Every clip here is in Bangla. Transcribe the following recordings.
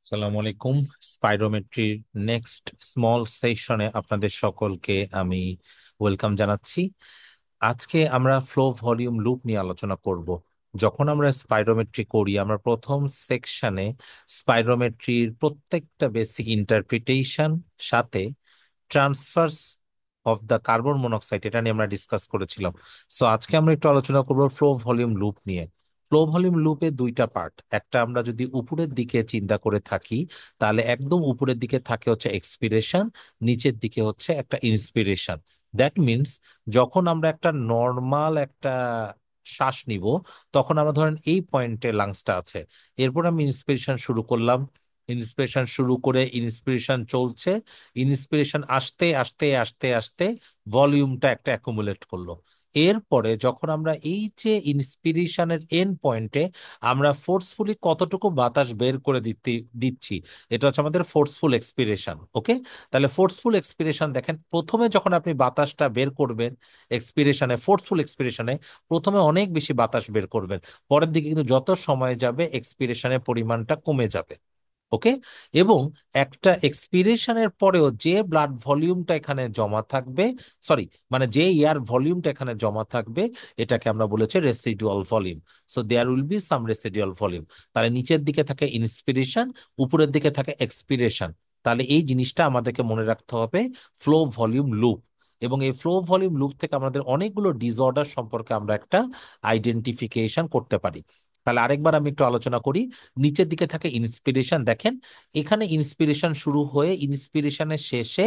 আসসালামু আলাইকুম। স্পাইরোমেট্রির নেক্সট স্মল সেশনে আপনাদের সকলকে আমি ওয়েলকাম জানাচ্ছি। আজকে আমরা ফ্লো ভলিউম লুপ নিয়ে আলোচনা করব। যখন আমরা স্পাইরোমেট্রি করি, আমরা প্রথম সেকশনে স্পাইরোমেট্রির প্রত্যেকটা বেসিক ইন্টারপ্রিটেশন সাথে transfers of the carbon monoxide এটা নিয়ে আমরা ডিসকাস করেছিলাম। সো আজকে আমরা একটু আলোচনা করব ফ্লো ভলিউম লুপ নিয়ে। ফ্লো ভলিউম লুপে দুইটা পার্ট। একটা, আমরা যদি উপরের দিকে চিন্তা করে থাকি তাহলে একদম উপরের দিকে থাকে হচ্ছে এক্সপিরেশন, নিচের দিকে হচ্ছে একটা ইন্সপিরেশন। দ্যাট মিনস যখন আমরা একটা নর্মাল একটা শ্বাস নিব, তখন আমরা ধরেন এই পয়েন্টে লাংসটা আছে, এরপর আমি ইন্সপিরেশন শুরু করলাম, ইন্সপিরেশন শুরু করে ইন্সপিরেশন চলছে, ইন্সপিরেশন আসতে আসতে আসতে আসতে ভলিউমটা একটা অ্যাকুমুলেট করলো। এরপরে যখন আমরা এই যে ইন্সপিরেশনের এন্ড পয়েন্টে আমরা ফোর্সফুলি কতটুকু বাতাস বের করে দিচ্ছি, এটা হচ্ছে আমাদের ফোর্সফুল এক্সপিরেশন। ওকে, তাহলে ফোর্সফুল এক্সপিরেশন দেখেন, প্রথমে যখন আপনি বাতাসটা বের করবেন এক্সপিরেশনে, ফোর্সফুল এক্সপিরেশনে প্রথমে অনেক বেশি বাতাস বের করবেন, পরের দিকে কিন্তু যত সময় যাবে এক্সপিরেশনের পরিমাণটা কমে যাবে। ওকে, এবং একটা এক্সপিরেশনের পরেও যে ব্লাড ভলিউমটা এখানে জমা থাকবে, সরি, মানে যে এয়ার ভলিউমটা এখানে জমা থাকবে, এটাকে আমরা বলেছি residual volume. So there will be some residual volume. তাহলে নিচের দিকে থাকে ইন্সপিরেশন, উপরের দিকে থাকে এক্সপিরেশন। তাহলে এই জিনিসটা আমাদেরকে মনে রাখতে হবে ফ্লো ভলিউম লুপ। এবং এই ফ্লো ভলিউম লুপ থেকে আমাদের অনেকগুলো ডিসঅর্ডার সম্পর্কে আমরা একটা আইডেন্টিফিকেশন করতে পারি। তাহলে আরেকবার আমি একটু আলোচনা করি। নিচের দিকে থাকে ইন্সপিরেশন, দেখেন এখানে ইন্সপিরেশন শুরু হয়ে ইন্সপিরেশনের শেষে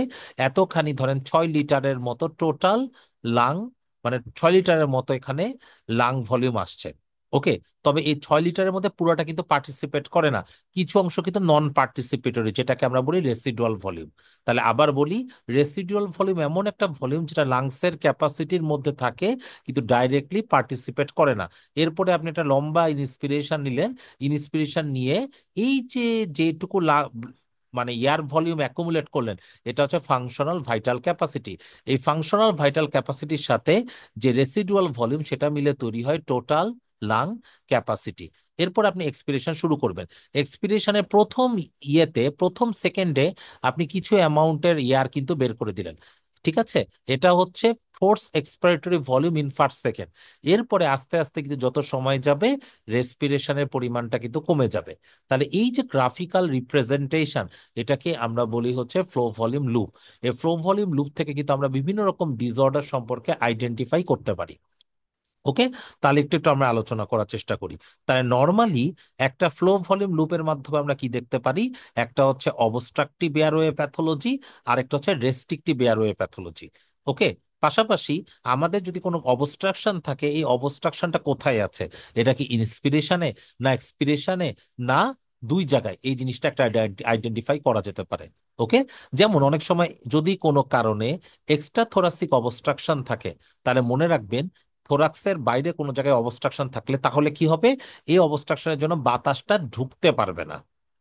এতখানি ধরেন 6 লিটারের মতো টোটাল লাং, মানে 6 লিটারের মতো এখানে লাং ভলিউম আসছে। ওকে, তবে এই 6 লিটারের মধ্যে পুরোটা কিন্তু পার্টিসিপেট করে না, কিছু অংশ কিন্তু নন পার্টিসিপেটরি, যেটাকে আমরা বলি রেসিডুয়াল ভলিউম। তাহলে আবার বলি, রেসিডুয়াল ভলিউম এমন একটা ভলিউম যেটা লাংসের ক্যাপাসিটির মধ্যে থাকে কিন্তু ডাইরেক্টলি পার্টিসিপেট করে না। এরপরে আপনি একটা লম্বা ইন্সপিরেশন নিলেন, ইন্সপিরেশন নিয়ে এই যে যেটুকু মানে এয়ার ভলিউম অ্যাকুমুলেট করলেন, এটা হচ্ছে ফাংশনাল ভাইটাল ক্যাপাসিটি। এই ফাংশনাল ভাইটাল ক্যাপাসিটির সাথে যে রেসিডুয়াল ভলিউম সেটা মিলে তৈরি হয় টোটাল লাং ক্যাপাসিটি। এরপর আপনি এক্সপিরেশন শুরু করবেন। এক্সপিরেশনের প্রথম ইয়েতে, প্রথম সেকেন্ডে আপনি কিছু অ্যামাউন্টের এয়ার কিন্তু বের করে দিলেন, ঠিক আছে? এটা হচ্ছে force expiratory volume in first second. এরপরে আস্তে আস্তে কিন্তু যত সময় যাবে রেসপিরেশনের পরিমাণটা কিন্তু কমে যাবে। তাহলে এই যে গ্রাফিক্যাল রিপ্রেজেন্টেশন, এটাকে আমরা বলি হচ্ছে ফ্লো ভলিউম লুপ। এই ফ্লো ভলিউম লুপ থেকে কিন্তু আমরা বিভিন্ন রকম ডিসঅর্ডার সম্পর্কে আইডেন্টিফাই করতে পারি। ওকে, তাহলে একটু একটু আমরা আলোচনা করার চেষ্টা করি। তাহলে নর্মালি একটা ফ্লো ভলিউম লুপের মাধ্যমে আমরা কি দেখতে পারি? একটা হচ্ছে অবস্ট্রাকটিভ এয়ারওয়ে প্যাথোলজি, আর একটা হচ্ছে রেস্ট্রিকটিভ এয়ারওয়ে প্যাথোলজি। ওকে, পাশাপাশি আমাদের যদি কোনো অবস্ট্রাকশন থাকে, এই অবস্ট্রাকশনটা কোথায় আছে? এটা কি ইন্সপিরেশনে, না এক্সপিরেশনে, না দুই জায়গায়? এই জিনিসটা একটা আইডেন্টিফাই করা যেতে পারে। ওকে, যেমন অনেক সময় যদি কোনো কারণে এক্সট্রা থোরাসিক অবস্ট্রাকশন থাকে, তাহলে মনে রাখবেন থোরাক্সের বাইরে কোনো জায়গায় অবস্ট্রাকশন থাকলে তাহলে কি হবে? এই অবস্ট্রাকশনের জন্য বাতাসটা ঢুকতে পারবে না।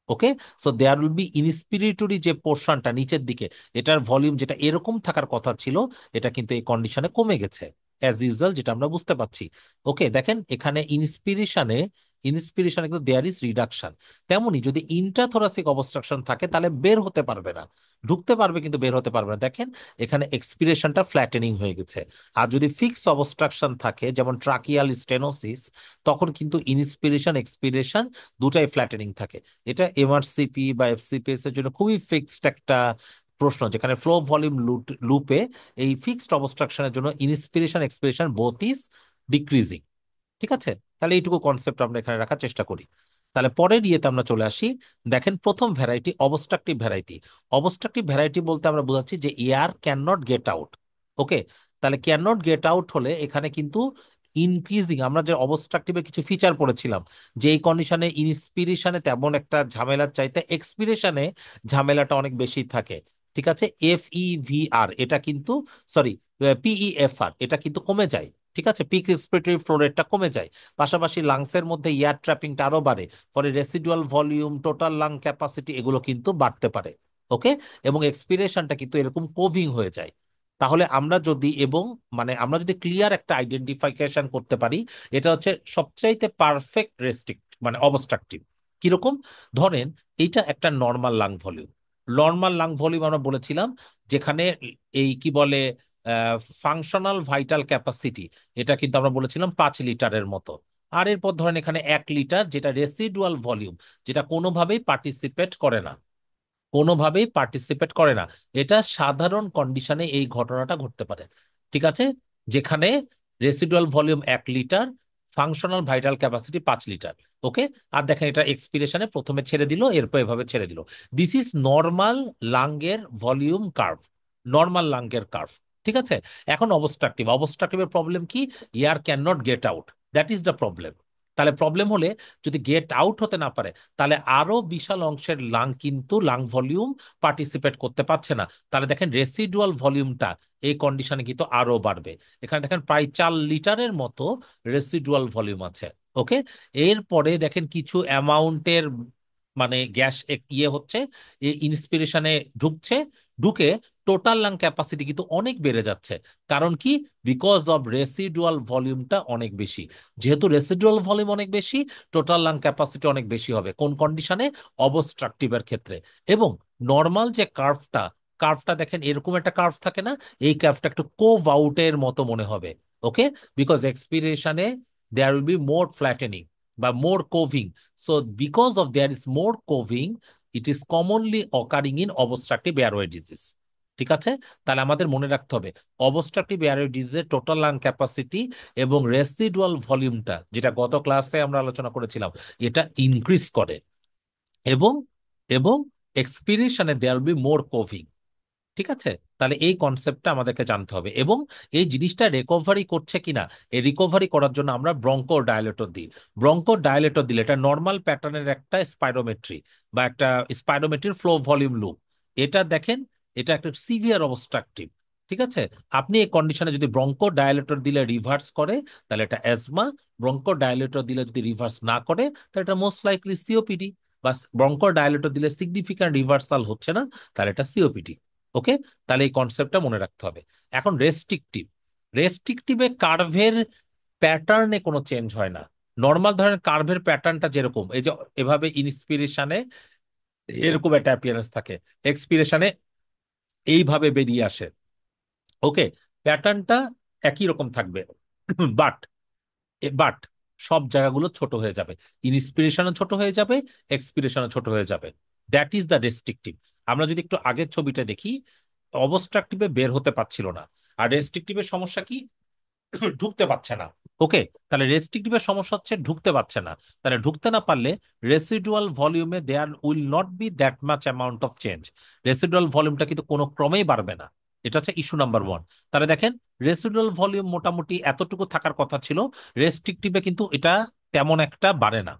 ওকে, সো দেয়ার উইল বি ইনস্পিরেটরি যে পোর্শনটা নিচের দিকে, এটার ভলিউম যেটা এরকম থাকার কথা ছিল, এটা কিন্তু এই কন্ডিশনে কমে গেছে অ্যাজ ইউজুয়াল, যেটা আমরা বুঝতে পারছি। ওকে, দেখেন এখানে ইনস্পিরেশনে, ইনস্পিরেশনে কিন্তু দেয়ার ইজ রিডাকশন। তেমনি যদি ইন্ট্রাথোরাসিক অবস্ট্রাকশন থাকে তাহলে বের হতে পারবে না, ঢুকতে পারবে কিন্তু বের হতে পারবে না। দেখেন এখানে এক্সপিরেশনটা ফ্ল্যাটেনিং হয়ে গেছে। আর যদি ফিক্স অবস্ট্রাকশন থাকে যেমন ট্রাকিয়াল স্টেনোসিস, তখন কিন্তু ইনস্পিরেশন এক্সপিরেশন দুটাই ফ্ল্যাটেনিং থাকে। এটা এমআরসিপি বা এফসিপিএস এর জন্য খুবই ফিক্সড একটা প্রশ্ন, যেখানে ফ্লো ভলিউম লুপে এই ফিক্সড অবস্ট্রাকশনের জন্য inspiration expiration both is decreasing. ঠিক আছে, তাহলে এইটুকু কনসেপ্ট আমরা এখানে রাখার চেষ্টা করি। তাহলে পরের ইয়েতে আমরা চলে আসি। দেখেন প্রথম variety obstructive variety. Obstructive variety বলতে আমরা বোঝাচ্ছি যে air can not get out. Okay, তাহলে ক্যান নট গেট আউট হলে এখানে কিন্তু ইনক্রিজিং, আমরা যে অবস্ট্রাকটিভের কিছু ফিচার পড়েছিলাম, যে এই কন্ডিশনে ইন্সপিরেশনে তেমন একটা ঝামেলার চাইতে এক্সপিরেশনে ঝামেলাটা অনেক বেশি থাকে। ঠিক আছে, FEVR এটা কিন্তু, সরি, PEFR এটা কিন্তু কমে যায়। ঠিক আছে, পিক রেসপিরেটরি ফ্লো রেটটা কমে যায়। পাশাপাশি লাংসের মধ্যে এয়ার ট্র্যাপিংটা আরো বাড়ে, ফলে residual volume, total lung capacity এগুলো কিন্তু বাড়তে পারে। ওকে, এবং এক্সপিরেশনটা কিন্তু এরকম কোভিং হয়ে যায়। তাহলে আমরা যদি, এবং মানে আমরা যদি ক্লিয়ার একটা আইডেন্টিফিকেশন করতে পারি, এটা হচ্ছে সবচাইতে পারফেক্ট রেস্ট্রিক্ট মানে অবস্ট্রাকটিভ। কিরকম? ধরেন এইটা একটা normal lung volume. Normal lung volume আমরা বলেছিলাম যেখানে এই কি বলে ফাংশনাল ভাইটাল ক্যাপাসিটি, এটা কিন্তু আমরা বলেছিলাম 5 লিটারের মতো। আর এরপর ধরেন এখানে 1 লিটার, যেটা রেসিডুয়াল ভলিউম, যেটা কোনোভাবেই পার্টিসিপেট করে না, কোনোভাবেই পার্টিসিপেট করে না। এটা সাধারণ কন্ডিশনে এই ঘটনাটা ঘটতে পারে, ঠিক আছে, যেখানে residual volume 1 litre, functional vital capacity 5 litre. Okay. আর দেখেন এটা এক্সপিরেশনে প্রথমে ছেড়ে দিল, এরপর এভাবে ছেড়ে দিল। দিস ইজ নর্মাল লাংয়ের ভলিউম কার্ভ, নর্মাল লাংয়ের কার্ভ। ঠিক আছে। এখন অবস্ট্রাকটিভ, অবস্ট্রাকটিভের প্রবলেম কি? Air can not get out, that is the problem. তাহলে প্রবলেম হলে যদি গেট আউট হতে না পারে, তাহলে আরো বিশাল অংশের লাং কিন্তু লাং ভলিউম পার্টিসিপেট করতে পারছে না। তাহলে দেখেন রেসিডুয়াল ভলিউমটা এই কন্ডিশনে কিন্তু আরো বাড়বে। এখানে দেখেন প্রায় 4 লিটারের মতো রেসিডুয়াল ভলিউম আছে। ওকে। এরপরে দেখেন কিছু অ্যামাউন্টের মানে গ্যাস ইয়ে হচ্ছে, এই ইন্সপিরেশনে ঢুকছে, ঢুকে টোটাল লাং ক্যাপাসিটি কিন্তু অনেক বেড়ে যাচ্ছে। কারণ কি? বিকজ অফ রেসিডুয়াল ভলিউমটা অনেক বেশি। যেহেতু রেসিডুয়াল ভলিউম অনেক বেশি, টোটাল লাং ক্যাপাসিটি অনেক বেশি হবে কোন কন্ডিশনে? অবস্ট্রাকটিভের ক্ষেত্রে। এবং নর্মাল যে কার্ভটা, কার্ভটা দেখেন এরকম একটা কার্ভ থাকে না, এই কার্ভটা একটু কোভ আউটের মতো মনে হবে। ওকে। বিকজ এক্সপিরেশনে there will be more flattening বা more coving. So because of there is more coving, it is commonly occurring in obstructive airway disease. ঠিক আছে। তাহলে আমাদের মনে রাখতে হবে অবস্ট্রাকটিভ এয়ারওয়ে ডিজিজের টোটাল লাং ক্যাপাসিটি এবং রেসিডুয়াল ভলিউমটা, যেটা গত ক্লাসে আমরা আলোচনা করেছিলাম, এটা ইনক্রিজ করে। এবং এবং এক্সপিরেশনে দেয়ার বি মোর কোভিং। ঠিক আছে। তাহলে এই কনসেপ্টটা আমাদেরকে জানতে হবে। এবং এই জিনিসটা রিকভারি করছে কিনা, এই রিকভারি করার জন্য আমরা ব্রঙ্কো ডায়ালেটর দিই। ব্রঙ্কো ডায়ালেটর দিলে এটা নর্মাল প্যাটার্নের একটা স্পাইরোমেট্রি বা একটা স্পাইরোমেট্রির ফ্লো ভলিউম লুপ। এটা দেখেন, এটা একটা সিভিয়ার অবস্ট্রাকটিভ। ঠিক আছে। আপনি এই কন্ডিশনে যদি ব্রঙ্কো ডায়ালেটর দিলে রিভার্স করে, তাহলে এটা অ্যাজমা। ব্রঙ্কো ডায়ালেটর দিলে যদি রিভার্স না করে, তাহলে এটা মোস্ট লাইকলি সিওপিডি। বা ব্রঙ্কো ডায়ালেটর দিলে সিগনিফিক্যান্ট রিভার্সাল হচ্ছে না, তাহলে এটা সিওপিডি। ওকে। তাহলে এই কনসেপ্টটা মনে রাখতে হবে। এখন রেস্ট্রিকটিভ, রেস্ট্রিকটিভে কার্ভের প্যাটার্নে কোনো চেঞ্জ হয় না। নর্মাল ধরনের কার্ভের প্যাটার্নটা যেরকম, এই যে এভাবে ইন্সপিরেশনে এরকম একটা অ্যাপিয়ারেন্স থাকে, এক্সপিরেশনে এইভাবে বেরিয়ে আসে। ওকে। প্যাটার্নটা একই রকম থাকবে। বাট বাট সব জায়গাগুলো ছোট হয়ে যাবে, ইন্সপিরেশনও ছোট হয়ে যাবে, এক্সপিরেশনও ছোট হয়ে যাবে। That is the restrictive. আমরা যদি একটু আগের ছবিটা দেখি, অবস্ট্রাকটিভে বের হতে পারছিল না। আর রেস্ট্রিকটিভের সমস্যা কি? ঢুকতে পারছে না। ওকে। তাহলে রেস্ট্রিকটিভের সমস্যা হচ্ছে ঢুকতে পারছে না। তাহলে ঢুকতে না পারলে রেসিডুয়াল ভলিউমে there will not be that much amount of change. Residual ভলিউমটা কিন্তু কোনো ক্রমেই বাড়বে না। এটা হচ্ছে ইস্যু নাম্বার ওয়ান। তাহলে দেখেন রেসিডুয়াল ভলিউম মোটামুটি এতটুকু থাকার কথা ছিল, রেস্ট্রিকটিভে কিন্তু এটা তেমন একটা বাড়ে না।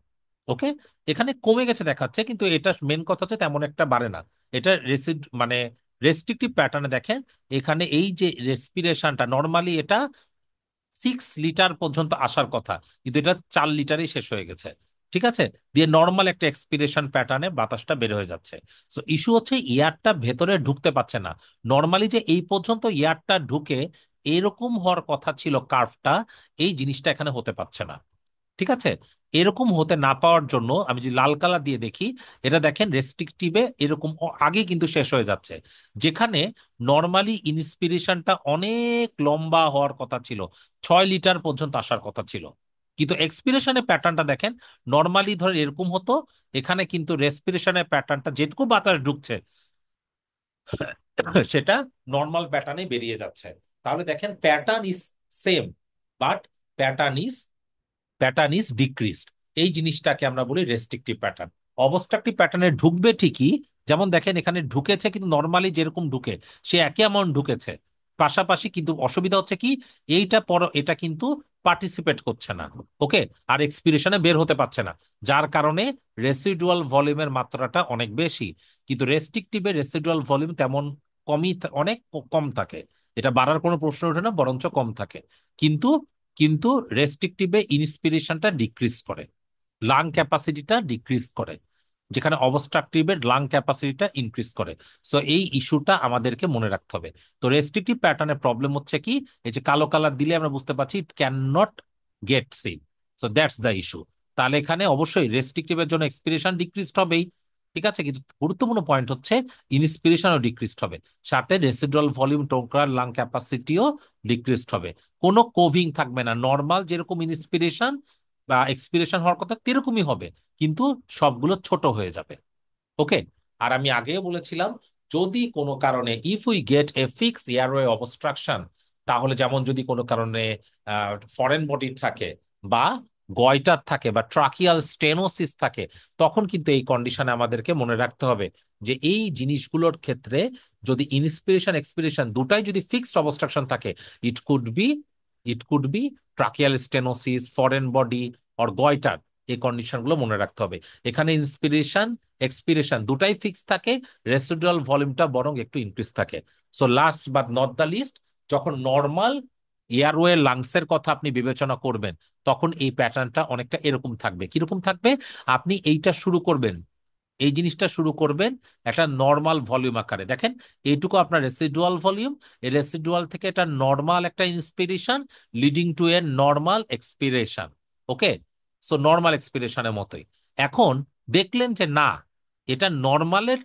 ওকে। এখানে কমে গেছে দেখাচ্ছে, কিন্তু এটা মেন কথা হচ্ছে তেমন একটা বাড়ে না। এটা মানে রেস্ট্রিকটিভ প্যাটার্নে দেখেন, এখানে এই যে রেসপিরেশনটা নর্মালি এটা 6 লিটার পর্যন্ত আসার কথা, কিন্তু এটা 4 লিটারেই শেষ হয়ে গেছে। ঠিক আছে। দিয়ে নর্মাল একটা এক্সপিরেশন প্যাটার্নে বাতাসটা বের হয়ে যাচ্ছে। সো ইস্যু হচ্ছে এয়ারটা ভেতরে ঢুকতে পারছে না। নর্মালি যে এই পর্যন্ত এয়ারটা ঢুকে এরকম হওয়ার কথা ছিল কার্ভটা, এই জিনিসটা এখানে হতে পারছে না। ঠিক আছে। এরকম হতে না পাওয়ার জন্য আমি যদি লাল কালার দিয়ে দেখি, এটা দেখেন রেস্ট্রিকটিভে এরকম আগে কিন্তু শেষ হয়ে যাচ্ছে। যেখানে নর্মালি ইন্সপিরেশনটা অনেক লম্বা হওয়ার কথা ছিল, 6 লিটার পর্যন্ত আসার কথা ছিল, কিন্তু এক্সপিরেশনের প্যাটার্নটা দেখেন নর্মালি ধরেন এরকম হতো। এখানে কিন্তু রেসপিরেশনের প্যাটার্নটা যেটুকু বাতাস ঢুকছে সেটা নর্মাল প্যাটার্নে বেরিয়ে যাচ্ছে। তাহলে দেখেন pattern is same, but pattern is pattern is decreased. এই জিনিসটাকে আমরা বলি রেস্ট্রিকটিভ প্যাটার্ন। অবস্ট্রাকটিভ প্যাটার্নে ঢুকবে ঠিকই, যেমন দেখেন এখানে ঢুকেছে, কিন্তু নর্মালি যেরকম ঢুকে সে একই অ্যামাউন্ট ঢুকেছে পাশাপাশি, কিন্তু অসুবিধা হচ্ছে কি, এইটা পর এটা কিন্তু পার্টিসিপেট করছে না। ওকে। আর এক্সপিরেশনে বের হতে পারছে না, যার কারণে রেসিডুয়াল ভলিউমের মাত্রাটা অনেক বেশি। কিন্তু রেস্ট্রিকটিভে রেসিডুয়াল ভলিউম তেমন কমই অনেক কম থাকে। এটা বাড়ার কোনো প্রশ্ন ওঠে না, বরঞ্চ কম থাকে। কিন্তু কিন্তু রেস্ট্রিকটিভে ইন্সপিরেশনটা ডিক্রিজ করে, লাং ক্যাপাসিটিটা ডিক্রিজ করে, যেখানে অবস্ট্রাকটিভের লাং ক্যাপাসিটিটা ইনক্রিজ করে। সো এই ইস্যুটা আমাদেরকে মনে রাখতে হবে। তো রেস্ট্রিকটিভ প্যাটার্নের প্রবলেম হচ্ছে কি, এই যে কালো কালার দিলে আমরা বুঝতে পারছি it can not get seen. So that's the issue. তাহলে এখানে অবশ্যই রেস্ট্রিকটিভের জন্য এক্সপিরেশন ডিক্রিজড হবেই। ঠিক আছে, কিন্তু গুরুত্বপূর্ণ পয়েন্ট হচ্ছে ইন্সপিরেশনও ডিক্রিজড হবে, সাথে রেসিডুয়াল ভলিউম টোকার লাং ক্যাপাসিটিও ডিক্রিজড হবে। কোনো কোভিং থাকবে না, নর্মাল যেরকম ইন্সপিরেশন বা এক্সপিরেশন হওয়ার কথা তেরকমই হবে, কিন্তু সবগুলো ছোট হয়ে যাবে। ওকে। আর আমি আগেও বলেছিলাম, যদি কোনো কারণে if we get A fix airway obstruction, তাহলে যেমন যদি কোনো কারণে ফরেন বডি থাকে বা গয়টার থাকে বা ট্রাকিয়াল স্টেনোসিস থাকে, তখন কিন্তু এই কন্ডিশনে আমাদেরকে মনে রাখতে হবে যে এই জিনিসগুলোর ক্ষেত্রে যদি ইন্সপিরেশন এক্সপিরেশন দুটাই যদি ফিক্সড অবস্ট্রাকশন থাকে, it could be it could be tracheal stenosis, foreign body or goitre. এই কন্ডিশনগুলো মনে রাখতে হবে। এখানে ইন্সপিরেশন এক্সপিরেশন দুটাই ফিক্স থাকে, রেসিডুয়াল ভলিউমটা বরং একটু ইনক্রিজ থাকে। So last but not the least, যখন নর্মাল এয়ারওয়ে লাংসের কথা আপনি বিবেচনা করবেন, তখন এই প্যাটার্নটা অনেকটা এরকম থাকবে। কিরকম থাকবে? আপনি এইটা শুরু করবেন, এই জিনিসটা শুরু করবেন একটা নর্মাল ভলিউম আকারে। দেখেন, এইটুকু আপনার রেসিডুয়াল ভলিউম, এই রেসিডুয়াল থেকে এটা নর্মাল একটা inspiration leading to a normal expiration. Okay, so normal এক্সপিরেশনের মতোই। এখন দেখলেন যে না, এটা নর্মালের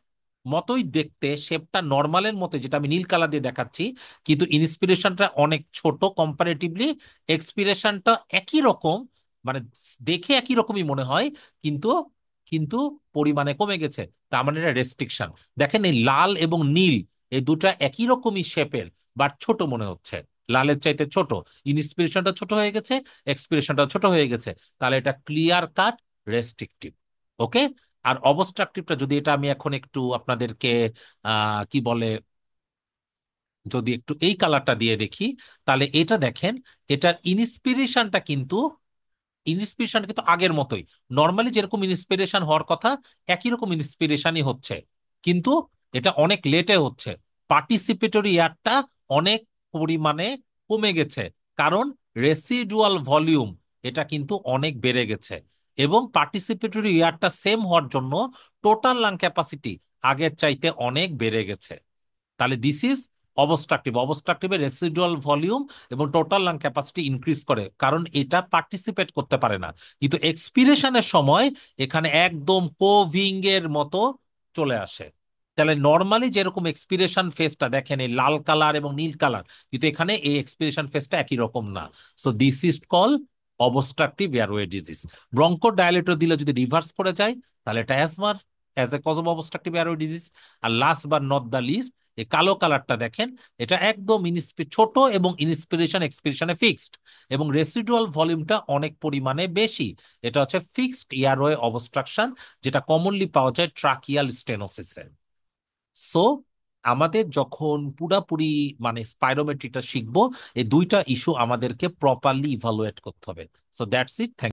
মতোই দেখতে, শেপটা নর্মালের মতো, যেটা আমি নীল কালার দিয়ে দেখাচ্ছি, কিন্তু ইন্সপিরেশনটা অনেক ছোট কম্পারেটিভলি, এক্সপিরেশনটা একই রকম, মানে দেখে একই রকমই মনে হয়, কিন্তু কিন্তু পরিমাণে কমে গেছে। তার মানে এটা রেস্ট্রিকশন। দেখেন, এই লাল এবং নীল এই দুটা একই রকমই শেপের, বাট ছোট মনে হচ্ছে, লালের চাইতে ছোট। ইন্সপিরেশনটা ছোট হয়ে গেছে, এক্সপিরেশনটা ছোট হয়ে গেছে, তাহলে এটা ক্লিয়ার কাট রেস্ট্রিকটিভ। ওকে। আর অবস্ট্রাকটিভটা যদি এটা আমি এখন একটু আপনাদেরকে কি বলে, যদি একটু এই কালারটা দিয়ে দেখি, তাহলে এটা দেখেন, এটার ইন্সপিরেশনটা কিন্তু আগের মতোই, নর্মালি যেরকম ইন্সপিরেশন হওয়ার কথা একই রকম ইন্সপিরেশনই হচ্ছে, কিন্তু এটা অনেক লেটে হচ্ছে। পার্টিসিপেটরি এয়ারটা অনেক পরিমাণে কমে গেছে, কারণ রেসিডুয়াল ভলিউম এটা কিন্তু অনেক বেড়ে গেছে, এবং পার্টিসিপেটরি এয়ারটা সেম হওয়ার জন্য টোটাল লাং ক্যাপাসিটি আগের চাইতে অনেক বেড়ে গেছে। তাহলে দিস ইজ অবস্ট্রাকটিভ। অবস্ট্রাকটিভে রেসিডুয়াল ভলিউম এবং টোটাল লাং ক্যাপাসিটি ইনক্রিজ করে, কারণ এটা পার্টিসিপেট করতে পারে না। কিন্তু এক্সপিরেশনের সময় এখানে একদম কোভিং এর মতো চলে আসে। তাহলে নর্মালি যেরকম এক্সপিরেশন ফেসটা দেখেন এই লাল কালার এবং নীল কালার, কিন্তু এখানে এই এক্সপিরেশন ফেসটা একই রকম না। So this is call obstructive airway disease. Bronchodilator দিলে যদি রিভার্স করে যায়, তাহলে এটা অ্যাজমার, as a cause of obstructive airway disease. আর last but not the least, এই কালো কালারটা দেখেন, এটা একদম ছোট এবং ইন্সপিরেশন এক্সপিরেশনে ফিক্সড, এবং রেসিডুয়াল ভলিউমটা অনেক পরিমাণে বেশি। এটা হচ্ছে ফিক্সড এয়ারওয়ে অবস্ট্রাকশন, যেটা কমনলি পাওয়া যায় ট্রাকিয়াল স্টেনোসিসে। সো আমাদের যখন পুরাপুরি মানে স্পাইরোমেট্রিটা শিখবো, এই দুইটা ইস্যু আমাদেরকে প্রপারলি ইভালুয়েট করতে হবে। So that's it.